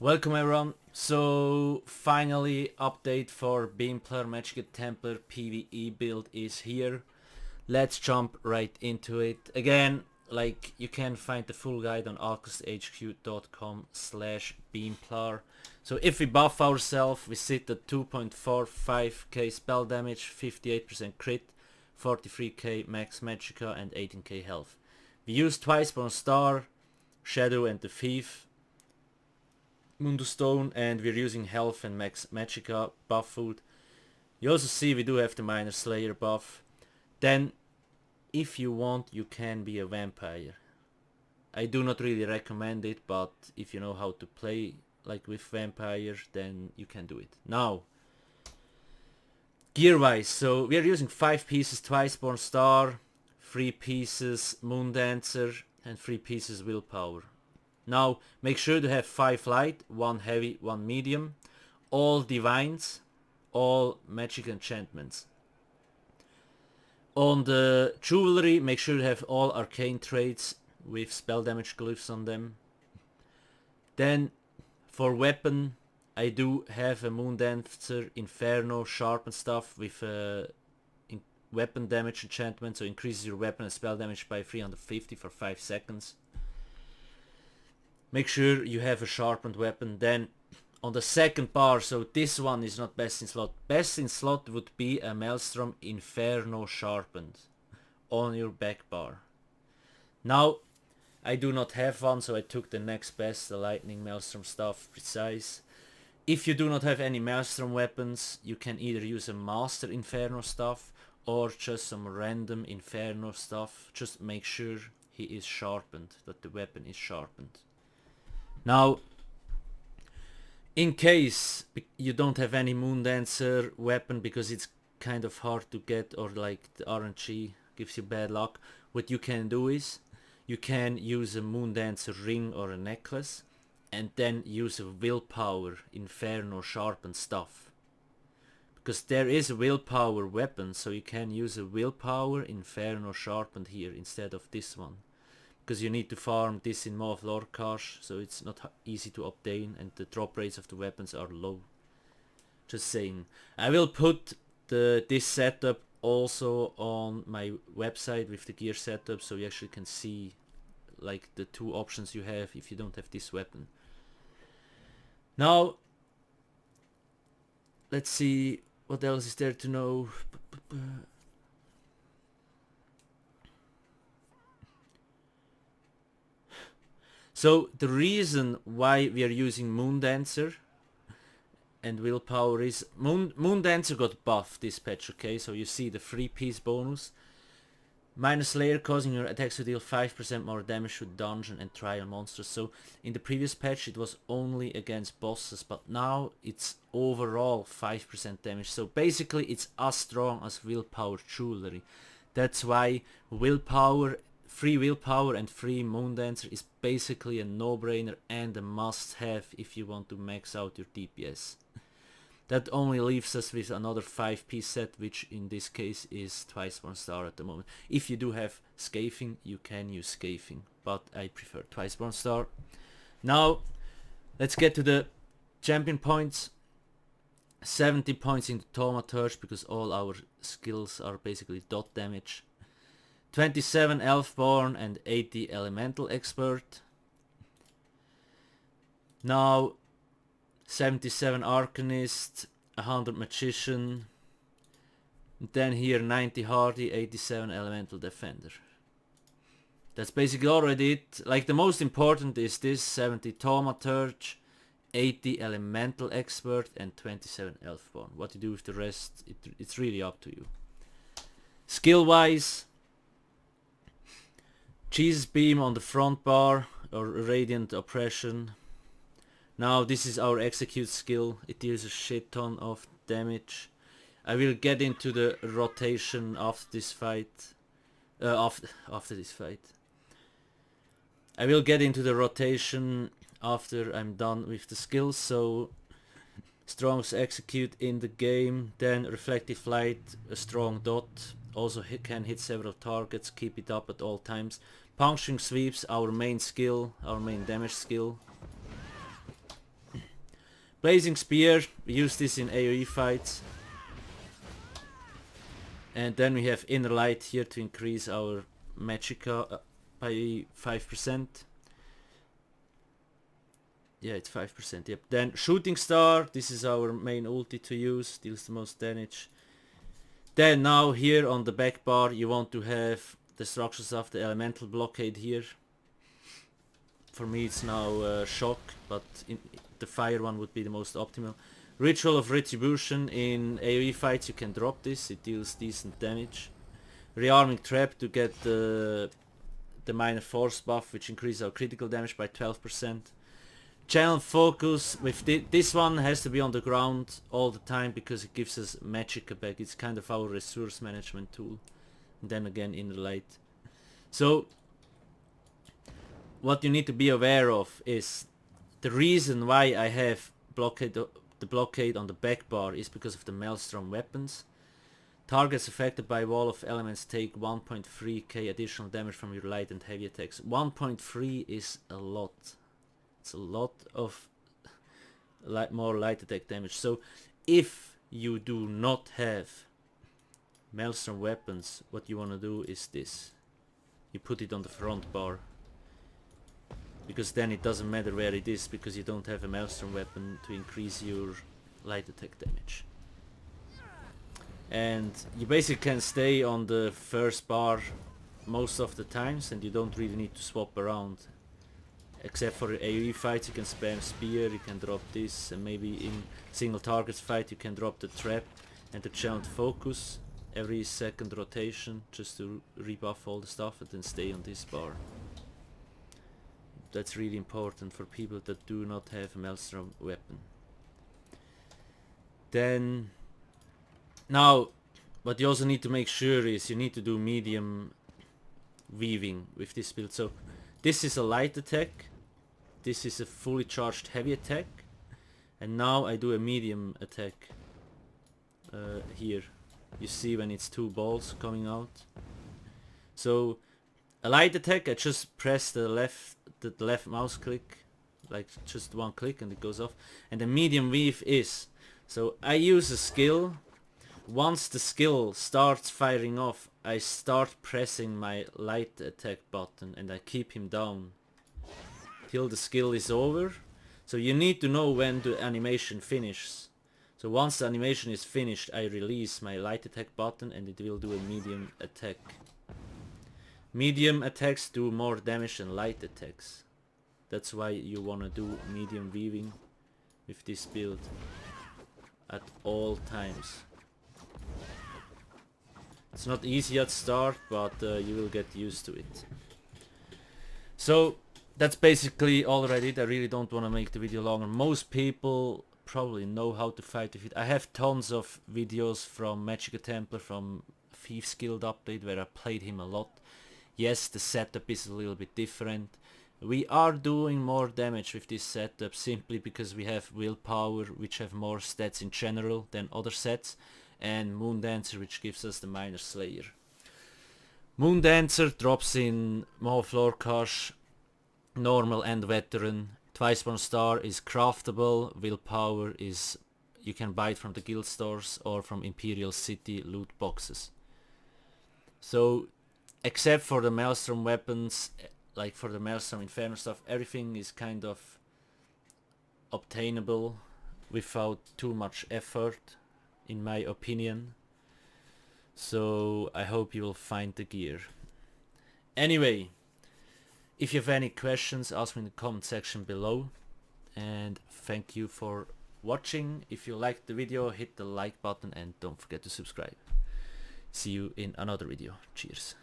Welcome everyone. So finally update for Beamplar Magicka Templar PVE build is here. Let's jump right into it. Again, like you can find the full guide on alkushq.com/Beamplar. So if we buff ourselves, we sit at 2.45k spell damage, 58% crit, 43k max Magicka and 18k health. We use twice on Star, Shadow and the Thief, Stone, and we're using health and max Magicka buff food. You also see we do have the Minor Slayer buff. Then if you want you can be a vampire. I do not really recommend it, but if you know how to play like with vampire then you can do it. Now gear wise, so we are using 5 pieces Twiceborn Star, 3 pieces Moon Dancer and 3 pieces Willpower. Now make sure to have 5 light, 1 heavy, 1 medium, all divines, all magic enchantments. On the jewelry make sure to have all arcane traits with spell damage glyphs on them. Then for weapon I do have a Moon Dancer Inferno sharpened stuff with weapon damage enchantment, so increases your weapon and spell damage by 350 for 5 seconds. Make sure you have a sharpened weapon. Then on the second bar, so this one is not best in slot. Best in slot would be a Maelstrom Inferno sharpened on your back bar. Now I do not have one, so I took the next best, the Lightning Maelstrom stuff, precise. If you do not have any Maelstrom weapons, you can either use a Master Inferno stuff or just some random Inferno stuff. Just make sure he is sharpened, that the weapon is sharpened. Now, in case you don't have any Moon Dancer weapon because it's kind of hard to get, or like the RNG gives you bad luck, what you can do is you can use a Moon Dancer ring or a necklace and then use a Willpower Inferno sharpened stuff. Because there is a Willpower weapon, so you can use a Willpower Inferno sharpened here instead of this one. Because you need to farm this in Maw of Lorcash, so it's not easy to obtain and the drop rates of the weapons are low. Just saying. I will put this setup also on my website with the gear setup, so you actually can see like the 2 options you have if you don't have this weapon. Now let's see what else is there to know. So the reason why we are using Moon Dancer and Willpower is Moon Dancer got buffed this patch, okay? So you see the 3-piece bonus. Minor Slayer causing your attacks to deal 5% more damage to dungeon and trial monsters. So in the previous patch it was only against bosses, but now it's overall 5% damage. So basically it's as strong as Willpower Jewelry. That's why Willpower, free Willpower and free Moon Dancer is basically a no-brainer and a must-have if you want to max out your DPS. That only leaves us with another 5-piece set, which in this case is Twiceborn Star at the moment. If you do have Scathing, you can use Scathing, but I prefer Twiceborn Star. Now let's get to the champion points. 70 points in the Thaumaturge because all our skills are basically dot damage. 27 Elfborn and 80 Elemental Expert. Now 77 Arcanist, 100 Magician, then here 90 Hardy, 87 Elemental Defender. That's basically already it. Like the most important is this 70 Thaumaturge, 80 Elemental Expert and 27 Elfborn. What you do with the rest, it's really up to you. Skill wise, Jesus Beam on the front bar or Radiant Oppression. Now this is our execute skill. It deals a shit ton of damage. I will get into the rotation after this fight. After this fight. I will get into the rotation after I'm done with the skills. So strongest execute in the game, then reflective light, a strong dot. Also can hit several targets, keep it up at all times. Puncturing sweeps, our main skill, our main damage skill. Blazing Spear, we use this in AoE fights. And then we have Inner Light here to increase our Magicka by 5%. Yeah, it's 5%, yep. Then Shooting Star, this is our main ulti to use, deals the most damage. Then now here on the back bar you want to have Destructions of the Elemental Blockade here. For me it's now Shock, but the fire one would be the most optimal. Ritual of Retribution, in AoE fights you can drop this, it deals decent damage. Rearming Trap to get the minor force buff, which increases our critical damage by 12%. Channel Focus, with this one has to be on the ground all the time because it gives us Magicka back, it's kind of our resource management tool. And then again Inner Light. So what you need to be aware of is the reason why I have the blockade on the back bar is because of the Maelstrom weapons. Targets affected by Wall of Elements take 1.3k additional damage from your light and heavy attacks. 1.3 is a lot. It's a lot of more light attack damage. So if you do not have Maelstrom weapons, what you want to do is this. You put it on the front bar. Because then it doesn't matter where it is, because you don't have a Maelstrom weapon to increase your light attack damage. And you basically can stay on the first bar most of the times, and you don't really need to swap around. Except for AoE fights you can spam Spear, you can drop this, and maybe in single targets fight you can drop the Trap and the Channeled Focus every second rotation, just to rebuff all the stuff and then stay on this bar. That's really important for people that do not have a Maelstrom weapon. Then, now, what you also need to make sure is you need to do medium weaving with this build. So this is a light attack, this is a fully charged heavy attack, and now I do a medium attack here. You see when it's two balls coming out. So a light attack, I just press the left mouse click, like just one click and it goes off. And the medium weave is, so I use a skill. Once the skill starts firing off, I start pressing my light attack button and I keep him down till the skill is over. So you need to know when the animation finishes. So once the animation is finished, I release my light attack button and it will do a medium attack. Medium attacks do more damage than light attacks. That's why you wanna do medium weaving with this build at all times. It's not easy at start, but you will get used to it. So that's basically all I did. I really don't want to make the video longer. Most people probably know how to fight with it. I have tons of videos from Magicka Templar, from Thief's Guild update, where I played him a lot. Yes, the setup is a little bit different. We are doing more damage with this setup simply because we have Willpower, which have more stats in general than other sets, and Moondancer, which gives us the Minor Slayer. Moondancer drops in Maw of Lorcash, normal and veteran. Twiceborn Star is craftable. Willpower is, you can buy it from the guild stores or from Imperial City loot boxes. So except for the Maelstrom weapons, like for the Maelstrom Inferno stuff, everything is kind of obtainable without too much effort, in my opinion. So I hope you will find the gear. Anyway, if you have any questions, ask me in the comment section below. And thank you for watching. If you liked the video, hit the like button and don't forget to subscribe. See you in another video. Cheers.